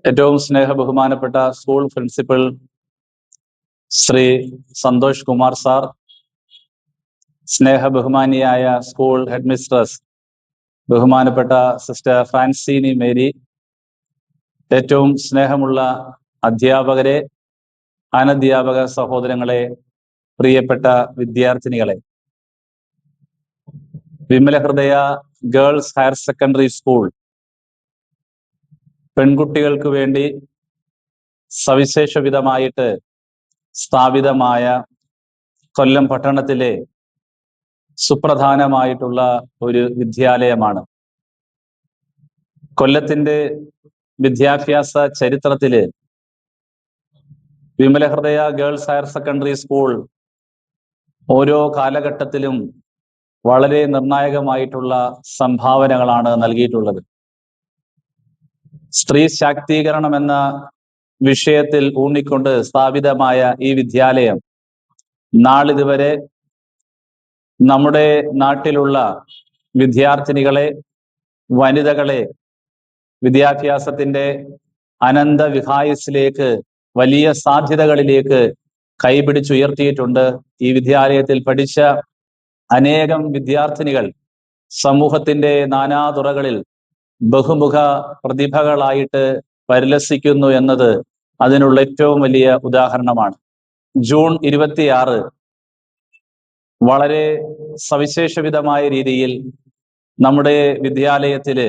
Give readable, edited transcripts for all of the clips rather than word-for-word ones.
ഏറ്റവും സ്നേഹബഹുമാനപ്പെട്ട school principal Shri Santhosh Kumar sir, സ്നേഹബഹുമാനിയായ സ്കൂൾ ഹെഡ് മിസ്ട്രസ് ബഹുമാനപ്പെട്ട സിസ്റ്റർ ഫ്രാൻസിനി മേരി, ഏറ്റവും സ്നേഹമുള്ള അധ്യാപകരെ, അനധ്യാപക സഹോദരങ്ങളെ, പ്രിയപ്പെട്ട വിദ്യാർത്ഥിനികളെ, വിമല ഹൃദയ ഗേൾസ് ഹയർ സെക്കൻഡറി സ്കൂൾ പെൺകുട്ടികൾക്ക് വേണ്ടി സവിശേഷവിധമായിട്ട് സ്ഥാപിതമായ കൊല്ലം പട്ടണത്തിലെ സുപ്രധാനമായിട്ടുള്ള ഒരു വിദ്യാലയമാണ്. കൊല്ലത്തിന്റെ വിദ്യാഭ്യാസ ചരിത്രത്തില് വിമല ഹൃദയ ഗേൾസ് ഹയർ സെക്കൻഡറി സ്കൂൾ ഓരോ കാലഘട്ടത്തിലും വളരെ നിർണായകമായിട്ടുള്ള സംഭാവനകളാണ് നൽകിയിട്ടുള്ളത്. സ്ത്രീ ശാക്തീകരണം എന്ന വിഷയത്തിൽ ഊന്നിക്കൊണ്ട് സ്ഥാപിതമായ ഈ വിദ്യാലയം നാളിതുവരെ നമ്മുടെ നാട്ടിലുള്ള വിദ്യാർത്ഥിനികളെ, വനിതകളെ വിദ്യാഭ്യാസത്തിന്റെ അനന്ത വിഹായസിലേക്ക്, വലിയ സാധ്യതകളിലേക്ക് കൈപിടിച്ചുയർത്തിയിട്ടുണ്ട്. ഈ വിദ്യാലയത്തിൽ പഠിച്ച അനേകം വിദ്യാർത്ഥിനികൾ സമൂഹത്തിന്റെ നാനാതുറകളിൽ ബഹുമുഖ പ്രതിഭകളായിട്ട് പരിലസിക്കുന്നു എന്നത് അതിനുള്ള ഏറ്റവും വലിയ ഉദാഹരണമാണ്. ജൂൺ 26 വളരെ സവിശേഷവിധമായ രീതിയിൽ നമ്മുടെ വിദ്യാലയത്തില്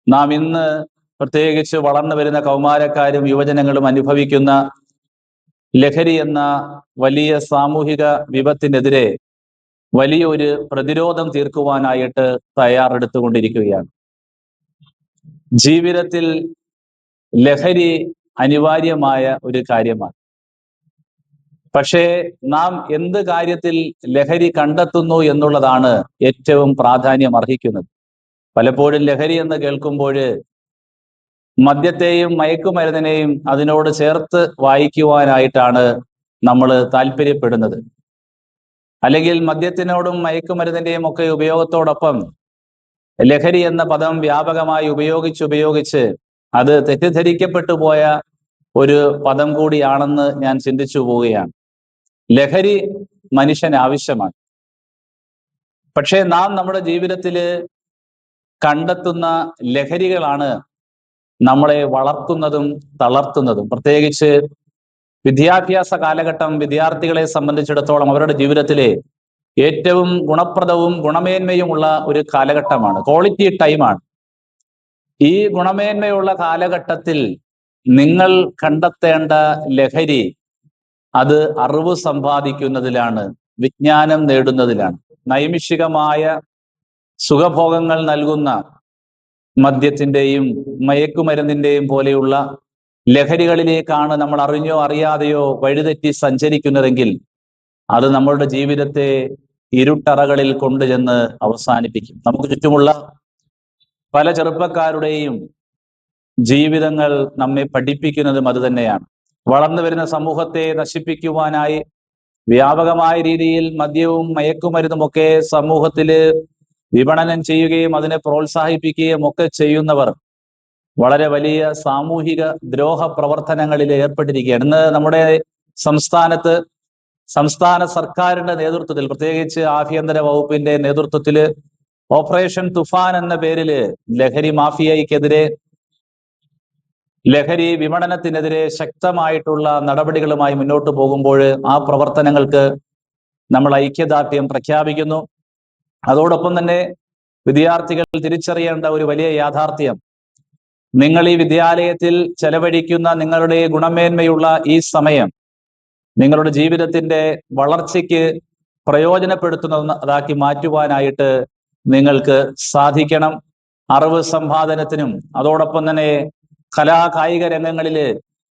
നാം ഇന്ന് പ്രത്യേകിച്ച് വളർന്നു വരുന്ന കൗമാരക്കാരും യുവജനങ്ങളും അനുഭവിക്കുന്ന ലഹരി എന്ന വലിയ സാമൂഹിക വിപത്തിനെതിരെ വലിയൊരു പ്രതിരോധം തീർക്കുവാനായിട്ട് തയ്യാറെടുത്തുകൊണ്ടിരിക്കുകയാണ്. ജീവിതത്തിൽ ലഹരി അനിവാര്യമായ ഒരു കാര്യമാണ്. പക്ഷേ നാം എന്ത് കാര്യത്തിൽ ലഹരി കണ്ടെത്തുന്നു എന്നുള്ളതാണ് ഏറ്റവും പ്രാധാന്യം അർഹിക്കുന്നത്. പലപ്പോഴും ലഹരി എന്ന് കേൾക്കുമ്പോൾ മദ്യത്തെയും മയക്കുമരുന്നിനെയും അതിനോട് ചേർത്ത് വായിക്കുവാനായിട്ടാണ് നമ്മൾ താല്പര്യപ്പെടുന്നത്. അല്ലെങ്കിൽ മദ്യത്തിനോടും മയക്കുമരുന്നിന്റെയും ഒക്കെ ഉപയോഗത്തോടൊപ്പം ലഹരി എന്ന പദം വ്യാപകമായി ഉപയോഗിച്ച് അത് തെറ്റിദ്ധരിക്കപ്പെട്ടു പോയ ഒരു പദം കൂടിയാണെന്ന് ഞാൻ ചിന്തിച്ചു പോവുകയാണ്. ലഹരി മനുഷ്യന് ആവശ്യമാണ്. പക്ഷേ നാം നമ്മുടെ ജീവിതത്തിൽ കണ്ടെത്തുന്ന ലഹരികളാണ് നമ്മളെ വളർത്തുന്നതും തളർത്തുന്നതും. പ്രത്യേകിച്ച് വിദ്യാഭ്യാസ കാലഘട്ടം വിദ്യാർത്ഥികളെ സംബന്ധിച്ചിടത്തോളം അവരുടെ ജീവിതത്തിലെ ഏറ്റവും ഗുണപ്രദവും ഗുണമേന്മയുമുള്ള ഒരു കാലഘട്ടമാണ്, ക്വാളിറ്റി ടൈമാണ്. ഈ ഗുണമേന്മയുള്ള കാലഘട്ടത്തിൽ നിങ്ങൾ കണ്ടെത്തേണ്ട ലഹരി അത് അറിവ് സമ്പാദിക്കുന്നതിലാണ്, വിജ്ഞാനം നേടുന്നതിലാണ്. നൈമിഷികമായ സുഖഭോഗങ്ങൾ നൽകുന്ന മദ്യത്തിന്റെയും മയക്കുമരുന്നിന്റെയും പോലെയുള്ള ലഹരികളിലേക്കാണ് നമ്മൾ അറിഞ്ഞോ അറിയാതെയോ വഴിതെറ്റി സഞ്ചരിക്കുന്നതെങ്കിൽ അത് നമ്മളുടെ ജീവിതത്തെ ഇരുട്ടറകളിൽ കൊണ്ടുചെന്ന് അവസാനിപ്പിക്കും. നമുക്ക് ചുറ്റുമുള്ള പല ചെറുപ്പക്കാരുടെയും ജീവിതങ്ങൾ നമ്മെ പഠിപ്പിക്കുന്നതും അത് തന്നെയാണ്. വളർന്നു വരുന്ന സമൂഹത്തെ നശിപ്പിക്കുവാനായി വ്യാപകമായ രീതിയിൽ മദ്യവും മയക്കുമരുന്നും ഒക്കെ സമൂഹത്തില് വിപണനം ചെയ്യുകയും അതിനെ പ്രോത്സാഹിപ്പിക്കുകയും ഒക്കെ ചെയ്യുന്നവർ വളരെ വലിയ സാമൂഹിക ദ്രോഹ പ്രവർത്തനങ്ങളിൽ ഏർപ്പെട്ടിരിക്കുകയാണ്. ഇന്ന് നമ്മുടെ സംസ്ഥാന സർക്കാരിന്റെ നേതൃത്വത്തിൽ, പ്രത്യേകിച്ച് ആഭ്യന്തര വകുപ്പിന്റെ നേതൃത്വത്തിൽ ഓപ്പറേഷൻ തുഫാൻ എന്ന പേരില് ലഹരി മാഫിയയ്ക്കെതിരെ, ലഹരി വിപണനത്തിനെതിരെ ശക്തമായിട്ടുള്ള നടപടികളുമായി മുന്നോട്ട് പോകുമ്പോൾ ആ പ്രവർത്തനങ്ങൾക്ക് നമ്മൾ ഐക്യദാർഢ്യം പ്രഖ്യാപിക്കുന്നു. അതോടൊപ്പം തന്നെ വിദ്യാർത്ഥികൾ തിരിച്ചറിയേണ്ട ഒരു വലിയ യാഥാർത്ഥ്യം, നിങ്ങൾ ഈ വിദ്യാലയത്തിൽ ചെലവഴിക്കുന്ന നിങ്ങളുടെ ഗുണമേന്മയുള്ള ഈ സമയം നിങ്ങളുടെ ജീവിതത്തിന്റെ വളർച്ചയ്ക്ക് പ്രയോജനപ്പെടുത്തുന്നതാക്കി മാറ്റുവാനായിട്ട് നിങ്ങൾക്ക് സാധിക്കണം. അറിവ് സമ്പാദനത്തിനും അതോടൊപ്പം തന്നെ കലാകായിക രംഗങ്ങളിൽ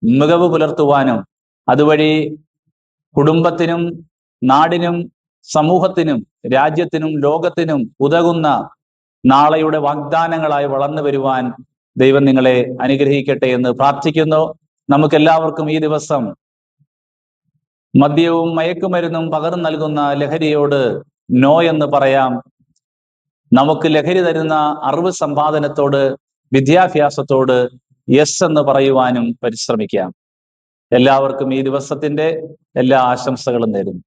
മികവ് പുലർത്തുവാനും അതുവഴി കുടുംബത്തിനും നാടിനും സമൂഹത്തിനും രാജ്യത്തിനും ലോകത്തിനും ഉതകുന്ന നാളെയുടെ വാഗ്ദാനങ്ങളായി വളർന്നു വരുവാൻ ദൈവം നിങ്ങളെ അനുഗ്രഹിക്കട്ടെ എന്ന് പ്രാർത്ഥിക്കുന്നു. നമുക്കെല്ലാവർക്കും ഈ ദിവസം മദ്യവും മയക്കുമരുന്നും പകർന്നു നൽകുന്ന ലഹരിയോട് നോ എന്ന് പറയാം. നമുക്ക് ലഹരി തരുന്ന അറിവ് സമ്പാദനത്തോട്, വിദ്യാഭ്യാസത്തോട് യെസ് എന്ന് പറയുവാനും പരിശ്രമിക്കാം. എല്ലാവർക്കും ഈ ദിവസത്തിന്റെ എല്ലാ ആശംസകളും നേരുന്നു.